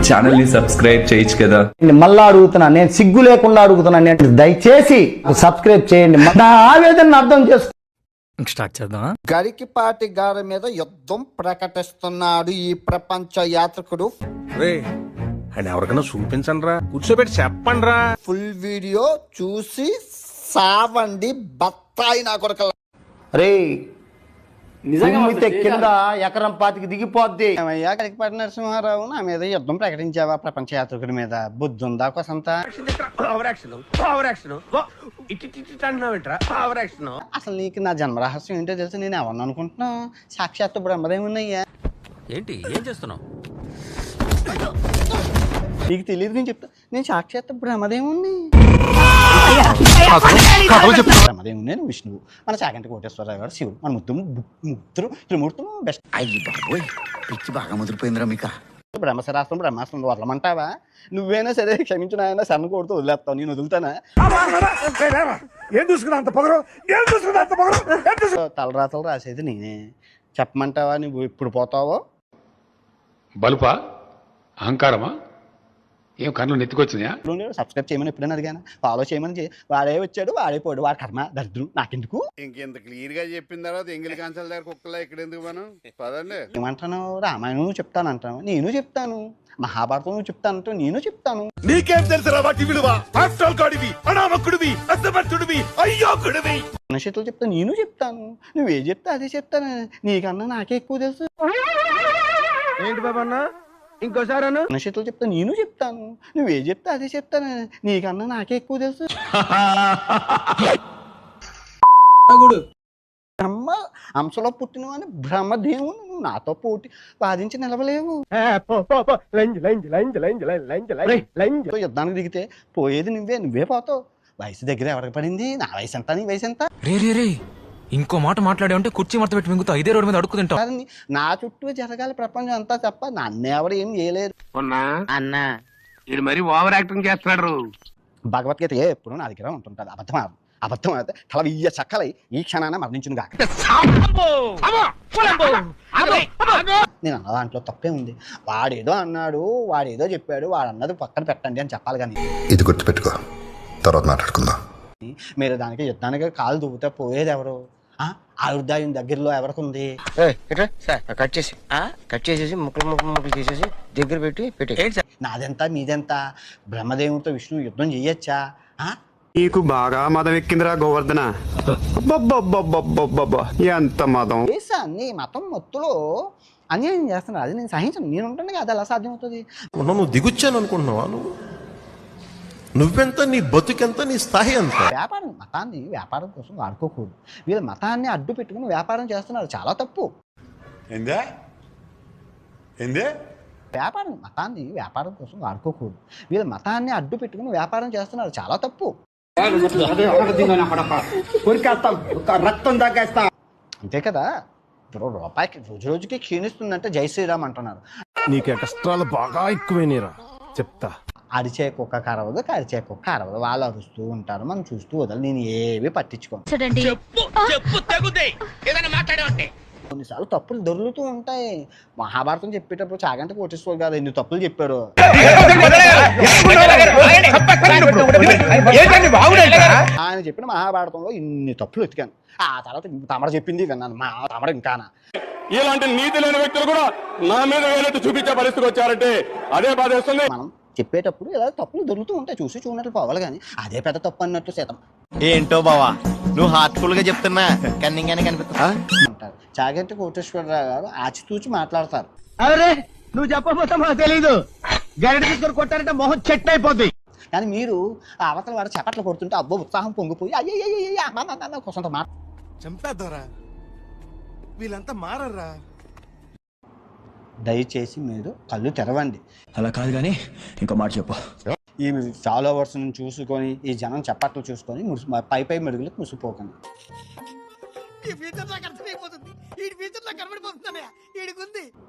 Channel ని subscribe చేయొచ్చు కదా. మళ్ళా అడుగుతున్నా, నేను సిగ్గు లేకుండా అడుగుతున్నాను, దయచేసి సబ్స్క్రైబ్ చేయండి. నా ఆవేదన అర్థం చేసుకో. స్టార్ట్ చేద్దాం. గరికిపాటి గారి మీద యుద్ధం ప్రకటిస్తున్నాడు ఈ ప్రపంచ యాత్రికుడు. అండ్ ఎవరికైనా చూపించండి రా, కూర్చోబెట్టి చెప్పండి రా. ఫుల్ వీడియో చూసి సావండి బత్తాయి నా కొరకల. రే నిజంగా కింద ఎకరం పాతికి దిగిపోద్ది. ఏమయ్యా గరికిపాటి నరసింహారావు, నా మీద యుద్ధం ప్రకటించావా ప్రపంచ యాత్రికుడి మీద? బుద్ధి ఉందా కొసంత? అసలు నీకు నా జన్మరహస్యం ఏంటో తెలుసు. నేను ఎవరిని అనుకుంటున్నావు? సాక్షాత్తు బ్రహ్మదేవున్నయ్యా. ఏంటి ఏం చేస్తున్నావు? నీకు తెలియదు, నేను చెప్తా. నేను సాక్షాత్తు బ్రహ్మదేవుణ్ణి. బ్రహ్మదేవుని, నేను విష్ణువు, మన చాగంటి కోటేశ్వరరావు గారు శివుడు, మన ముగ్గురు త్రిమూర్తులు బెస్ట్. అయ్యి బాబోయ్, పిచ్చి బాగా ముదిరిపోయిందిరా మీకు. బ్రహ్మశరాస్త్రం బ్రహ్మాస్త్రం వదలమంటావా? నువ్వైనా సరే క్షమించిన ఆయన సన్న కొడుతూ వదిలేస్తావు, నేను వదులుతానా? తలరాతలు రాసేది నేనే. చెప్పమంటావా నువ్వు ఇప్పుడు పోతావో? బలుపా అహంకారమా? ఏం కన్ను నెత్తికొచ్చినాయా? సబ్స్క్రైబ్ చేయమని ఎప్పుడైనా అడిగాను, ఫాలో చేయమని. వాడే వచ్చాడు, వాడే పోయాడు, వాడి కర్మ దరిద్రం, నాకెందుకు? ఇంకెంత క్లియర్ గా చెప్పిన తర్వాత ఎంగిలి కాంచాల దగ్గర కుక్కలా ఇక్కడ ఎందుకు మనం పదండి. ఏమంటాను? రామాయణం చెప్తాను అంటాను, నేను చెప్తాను. మహాభారతం నువ్వు చెప్తానంటూ నేను చెప్తాను. నీకేం తెలుసురా వాటి విలువ? అనామకుడివి, అసమర్థుడివి, అయ్యోకుడివి. చేతులు చెప్తాను, నేను చెప్తాను. నువ్వే చెప్తా అదే చెప్తాను. నీకన్నా నాకే ఎక్కువ తెలుసు. ఏంటి బాబా అన్న, ఇంకోసారి చేతులు చెప్తాను, నేను చెప్తాను. నువ్వే చెప్తా అదే చెప్తాను. నీకన్నా నాకే ఎక్కువ తెలుసు. బ్రహ్మ అంశలో పుట్టినవని బ్రహ్మదేవుని నువ్వు నాతో పోటీ వాదించి నిలవలేవు. యుద్ధానికి దిగితే పోయేది నువ్వే పోతావు. వయసు దగ్గర ఎవరికి పడింది? నా వయసు ఎంత, నీ వయసు ఎంత? రే ఇంకో మాట మాట్లాడే ఉంటే కుర్చీ మడత పెట్టి మింగుతావు, ఇదే రోడ్డు మీద అడుక్కు తింటావు. నా చుట్టూ జరగాలి ప్రపంచం అంతా తప్ప నన్ను ఎవరు ఏం చేయలేరు. అన్నా ఇది మరి ఓవర్ యాక్టింగ్ చేస్తున్నాడు. భగవద్గీత ఎప్పుడు నా దగ్గర ఉంటుంటది. అబద్ధం అయితే తల వెయ్య చక్కలై ఈ క్షణాన మరణించును గాక. నేను అన్న దాంట్లో తప్పే ఉంది. వాడేదో అన్నాడు, వాడేదో చెప్పాడు, వాడు అన్నది పక్కన పెట్టండి అని చెప్పాలి. కానీ ఇది గుర్తుపెట్టుకో, తర్వాత మాట్లాడుకుందాం. మీరు దానికి యుద్ధానికి కాలు దువ్వుతే పోయేది ఎవరు? ఆయుర్దాయం దగ్గరలో ఎవరికి ఉంది? కట్ చేసేసి ముక్కలు చేసేసి దగ్గర పెట్టి నాదెంత మీదెంత? బ్రహ్మదేవుడితో విష్ణువు యుద్ధం చెయ్యొచ్చా? నీకు బాగా మదం ఎక్కిందిరా గోవర్ధన. ఎంత మదం! నీ మతం మొత్తులో అన్యాయం చేస్తున్నారు, అది నేను సహించను. నేను ఉంటాను కదా, ఎలా సాధ్యం అవుతుంది? నువ్వు దిగుచ్చాను అనుకుంటున్నావా? నువ్వెంత, నీ బతుకెంత, నీ స్థాయి ఎంత? వ్యాపారం, మతాన్ని వ్యాపారం కోసం వాడుకోకూడదు. వీళ్ళు మతాన్ని అడ్డు పెట్టుకుని వ్యాపారం చేస్తున్నారు, చాలా తప్పు. వ్యాపారం, మతాన్ని వ్యాపారం కోసం వాడుకోకూడదు. వీళ్ళు మతాన్ని అడ్డు పెట్టుకుని వ్యాపారం చేస్తున్నారు, చాలా తప్పు. రక్తం దాకేస్తా అంతే కదా. ఇప్పుడు రూపాయికి రోజు రోజుకి క్షీణిస్తుందంటే జై శ్రీరామ్ అంటున్నారు. నీకు ఎక్స్ట్రాలు బాగా ఎక్కువైనరా చెప్తా. అరిచే కుక్క కరవదు, కరిచే కుక్క కరవదు. వాళ్ళు అరుస్తూ ఉంటారు, మనం చూస్తూ వదలు. నేను ఏవి పట్టించుకోను. కొన్నిసార్లు తప్పులు దొరుకుతూ ఉంటాయి. మహాభారతం చెప్పేటప్పుడు చాగంటి కోటేశ్వర్ గారు ఎన్ని తప్పులు చెప్పారు. ఆయన చెప్పిన మహాభారతంలో ఇన్ని తప్పులు వెతికాను. ఆ తర్వాత తమరు చెప్పింది విన్నాను. మా తమరు ఇంకానా. ఇలాంటి నీతి లేని వ్యక్తులు కూడా నా మీద వేలెత్తి చూపించే పరిస్థితికి వచ్చారంటే అదే బాధేస్తుంది. మనం చెప్పేటప్పుడు ఇలా తప్పులు దొరుకుతూ ఉంటాయి, చూసి చూడనట్లు పోవాలి. కానీ అదే పెద్ద తప్పు అన్నట్టు శాతం ఏంటో బావా, నువ్వు హార్ట్ఫుల్ గా చెప్తున్నా కన్నింగానే కనిపిస్తా అంటారు. చాగంటి కోటేశ్వరరావు గారు ఆచితూచి మాట్లాడతారు. అరే నువ్వు చెప్పబోతా మాకు తెలీదు, గరిట తీసుకొని కొట్టారంటే మొహం చెట్టు అయిపోద్ది. కానీ మీరు అవతల వాడు చప్పట్లు కొడుతుంటే అబ్బో ఉత్సాహం పొంగిపోయి అయ్యో కొంత మాట చంపేద్దారా, వీళ్ళంతా మారరా. దయచేసి మీరు కళ్ళు తెరవండి. అలా కాదు కానీ ఇంకో మాట చెప్పు. ఈ ఫాలోవర్స్ చూసుకొని, ఈ జనం చప్పట్లు చూసుకొని పై మెరుగులకు ముసిపోకండి.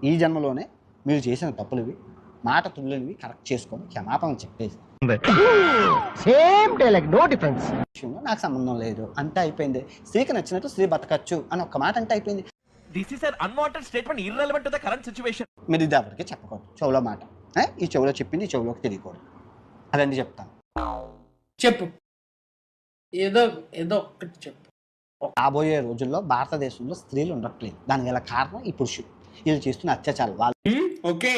ఈ జన్మలోనే మీరు చేసిన తప్పులు మాట తుల్లివి కరెక్ట్ చేసుకొని క్షమాపణ చెప్పేసి సేమ్ డైలాగ్, నో డిఫరెన్స్. నాకు సంబంధం లేదు అంటే అయిపోయింది. స్త్రీకి నచ్చినట్టు స్త్రీ బతకచ్చు అని ఒక్క మాట అంటే అయిపోయింది. This is an unwanted statement irrelevant to the current situation. మీరు ఇది ఎవరికి చెప్పకూడదు, చెవులో మాట. ఈ చెవిలో చెప్పింది ఈ చెవిలోకి తెలియకూడదు. అదండి చెప్తాను. చెప్పు, ఏదో ఏదో ఒక్కటి చెప్పు. రాబోయే రోజుల్లో భారతదేశంలో స్త్రీలు ఉండట్లేదు. దానికి గల కారణం ఈ పురుషులు. వీళ్ళు చేస్తున్న అత్యాచారాలు. వాళ్ళు ఓకే,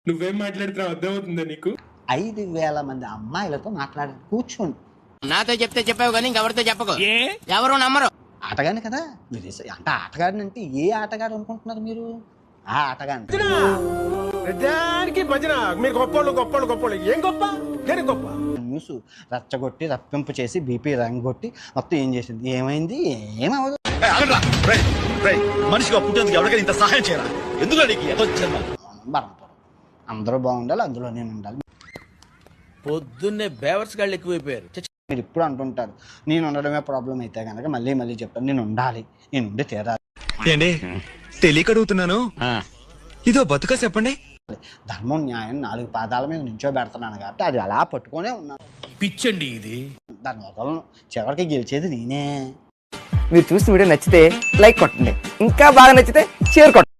నువ్వేం మాట్లాడుతున్నావు అర్థమవుతుందా నీకు? 5,000 మంది అమ్మాయిలతో మాట్లాడారు కూర్చోండి. నాతో చెప్తే చెప్పావు కానీ ఇంకెవరితో చెప్పకు, ఎవరు నమ్మరు. ఆటగాని కదా మీరు. అంటే ఆటగాడిని అంటే ఏ ఆటగాడు అనుకుంటున్నారు మీరు? ఆ ఆటగాడిని న్యూస్ రచ్చగొట్టి రప్పింపు చేసి బీపీ రంగొట్టి మొత్తం ఏం చేసింది? ఏమైంది? ఏమవదు. మనిషిగా పుట్టేందుకు ఎవరికైనా ఇంత సహాయం చేయరా? ఎందుకు బరంపురం అందరూ బాగుండాలి, అందులో నేను ఉండాలి. పొద్దున్నే బేవర్స్ గాళ్ళు ఎక్కువైపోయారు. మీరు ఇప్పుడు అంటుంటారు నేను ఉండడమే ప్రాబ్లం అయితే కనుక మళ్ళీ మళ్ళీ చెప్తాను నేను ఉండాలి, నేను ఉండి తీరాలి. ఏంటి తెలియక అడుగుతున్నాను, ఇదో బతుక చెప్పండి. ధర్మం న్యాయం 4 పాదాల మీద నించోబెడుతున్నాను కాబట్టి అది అలా పట్టుకునే ఉన్నాను. పిచ్చండి ఇది. దాని వదలను. చివరికి గెలిచేది నేనే. మీరు చూసిన వీడియో నచ్చితే లైక్ కొట్టండి, ఇంకా బాగా నచ్చితే షేర్ కొట్టండి.